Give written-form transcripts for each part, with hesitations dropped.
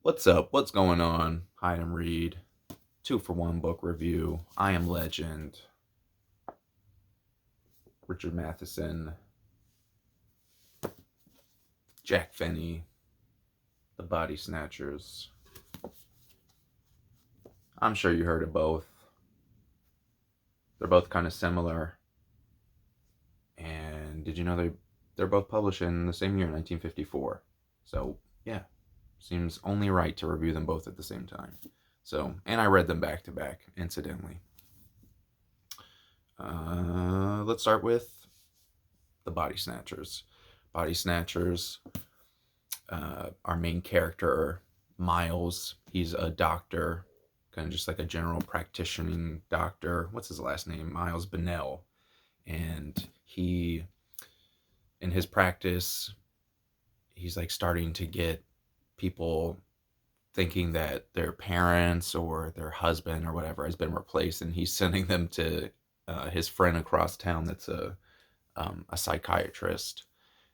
What's up? What's going on? Hi, I'm Reed. 2-for-1 book review. I Am Legend. Richard Matheson. Jack Finney. The Body Snatchers. I'm sure you heard of both. They're both kind of similar. And did you know they're both published in the same year, 1954? So, yeah. Seems only right to review them both at the same time. So, and I read them back to back, incidentally. Let's start with the Body Snatchers. Body Snatchers, our main character, Miles, he's a doctor, kind of just like a general practicing doctor. What's his last name? Miles Bennell. And he, in his practice, he's like starting to get people thinking that their parents or their husband or whatever has been replaced, and he's sending them to his friend across town that's a psychiatrist.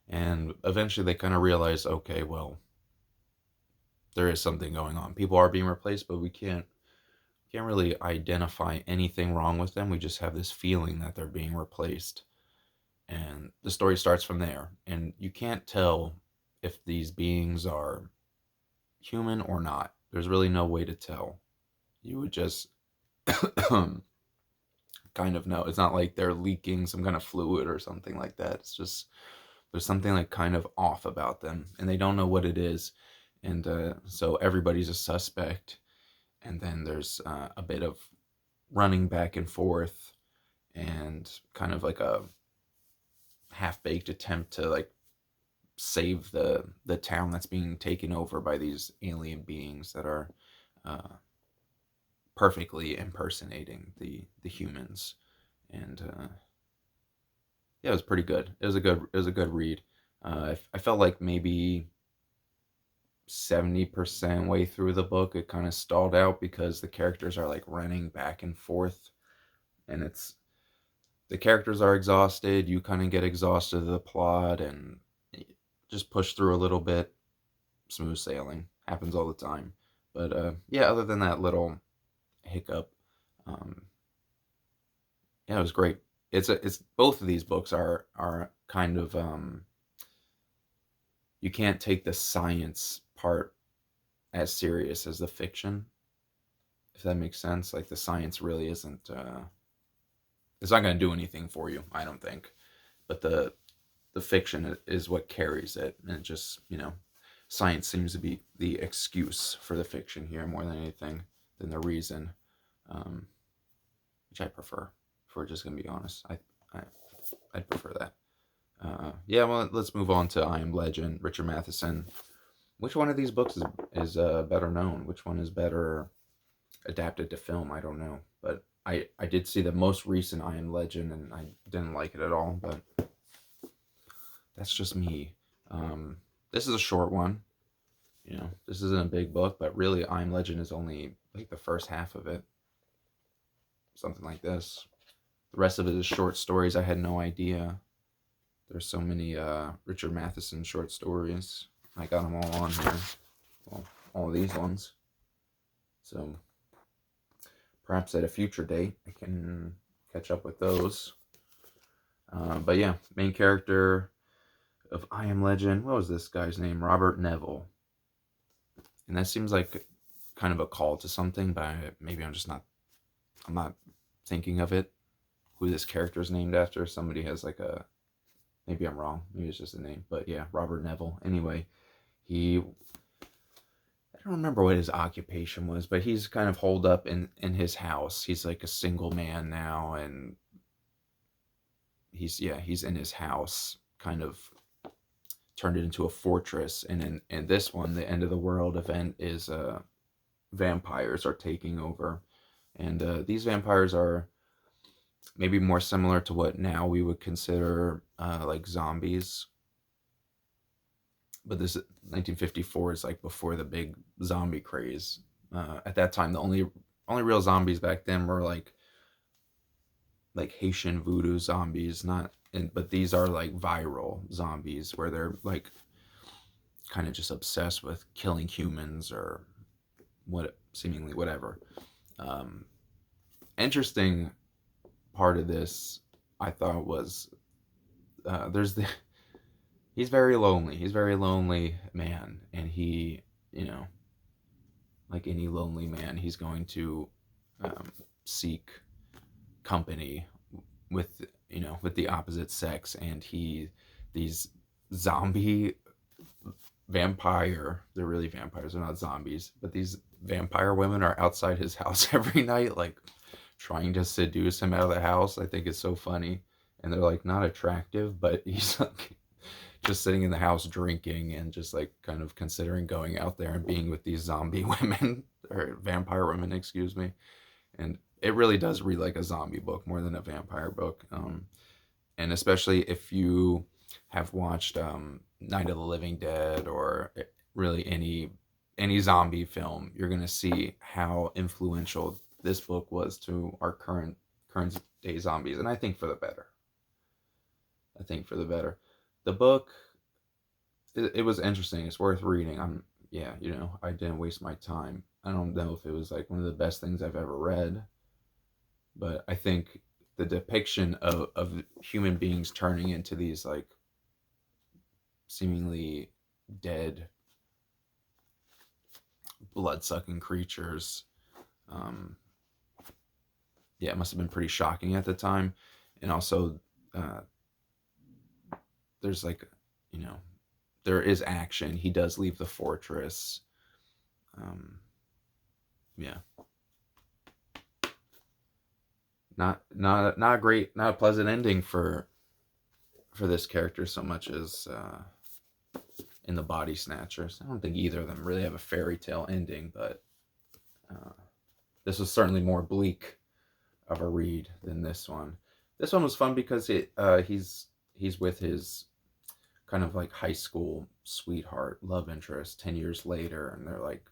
And eventually they kind of realize, okay, well, there is something going on. People are being replaced, but we can't really identify anything wrong with them. We just have this feeling that they're being replaced. And the story starts from there. And you can't tell if these beings are human or not. There's really no way to tell. You would just kind of know. It's not like they're leaking some kind of fluid or something like that. It's just there's something like kind of off about them, and they don't know what it is. And so everybody's a suspect. And then there's a bit of running back and forth, and kind of like a half-baked attempt to like save the town that's being taken over by these alien beings that are perfectly impersonating the humans. And yeah, it was pretty good. It was a good read. I felt like maybe 70% way through the book it kind of stalled out because the characters are like running back and forth, and it's the characters are exhausted, you kind of get exhausted of the plot, and just push through a little bit. Smooth sailing, happens all the time. But yeah, other than that little hiccup, um, yeah, it was great. It's both of these books are kind of you can't take the science part as serious as the fiction, if that makes sense. Like the science really isn't it's not going to do anything for you, I don't think. But the fiction is what carries it, and it just, science seems to be the excuse for the fiction here more than anything than the reason, um, which I prefer. If we're just gonna be honest, I I'd prefer that. Yeah, well, let's move on to I Am Legend, Richard Matheson. Which one of these books is better known? Which one is better adapted to film? I don't know, but I did see the most recent I Am Legend, and I didn't like it at all. But that's just me. This is a short one. This isn't a big book, but really, I Am Legend is only like the first half of it, something like this. The rest of it is short stories. I had no idea there's so many Richard Matheson short stories. I got them all on here. Well, all of these ones. So perhaps at a future date I can catch up with those. But yeah, main character of I Am Legend. What was this guy's name? Robert Neville. And that seems like kind of a call to something, but maybe I'm not thinking of it. Who this character is named after? Somebody has like a. Maybe I'm wrong. Maybe it's just a name. But yeah, Robert Neville. Anyway, I don't remember what his occupation was, but he's kind of holed up in his house. He's like a single man now, and he's in his house, kind of turned it into a fortress. And in this one, the end of the world event is vampires are taking over, and these vampires are maybe more similar to what now we would consider like zombies. But this 1954 is like before the big zombie craze. At that time, the only real zombies back then were like Haitian voodoo zombies, not. But these are like viral zombies where they're like kind of just obsessed with killing humans or what seemingly whatever. Um, Interesting part of this I thought was there's the he's very lonely. He's a very lonely man, and he, you know, like any lonely man, he's going to seek company with, with the opposite sex, and these zombie vampire, they're really vampires, they're not zombies, but these vampire women are outside his house every night, like trying to seduce him out of the house. I think it's so funny. And they're like not attractive, but he's like just sitting in the house drinking and just like kind of considering going out there and being with these zombie women or vampire women, excuse me. And it really does read like a zombie book more than a vampire book. And especially if you have watched Night of the Living Dead or really any zombie film, you're gonna see how influential this book was to our current day zombies, and I think for the better. I think for the better. The book, it was interesting. It's worth reading. Yeah, I didn't waste my time. I don't know if it was like one of the best things I've ever read, but I think the depiction of human beings turning into these like seemingly dead, blood-sucking creatures, yeah, it must have been pretty shocking at the time. And also, uh, there's like, you know, there is action. He does leave the fortress. Um, yeah, not a great, not a pleasant ending for this character so much as in the Body Snatchers. I don't think either of them really have a fairy tale ending, but uh, this was certainly more bleak of a read than this one. This one was fun because he's with his kind of like high school sweetheart love interest 10 years later, and they're like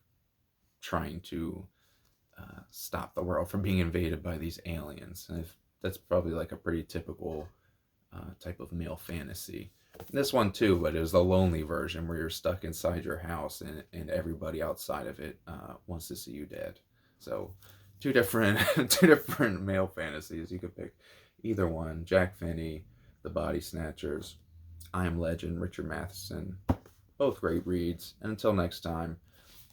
trying to stop the world from being invaded by these aliens. And that's probably like a pretty typical type of male fantasy. This one too, but it was the lonely version where you're stuck inside your house, and everybody outside of it wants to see you dead. So two different two different male fantasies. You could pick either one. Jack Finney, The Body Snatchers, I Am Legend, Richard Matheson. Both great reads. And until next time,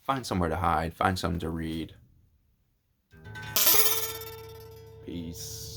find somewhere to hide, find something to read. Peace.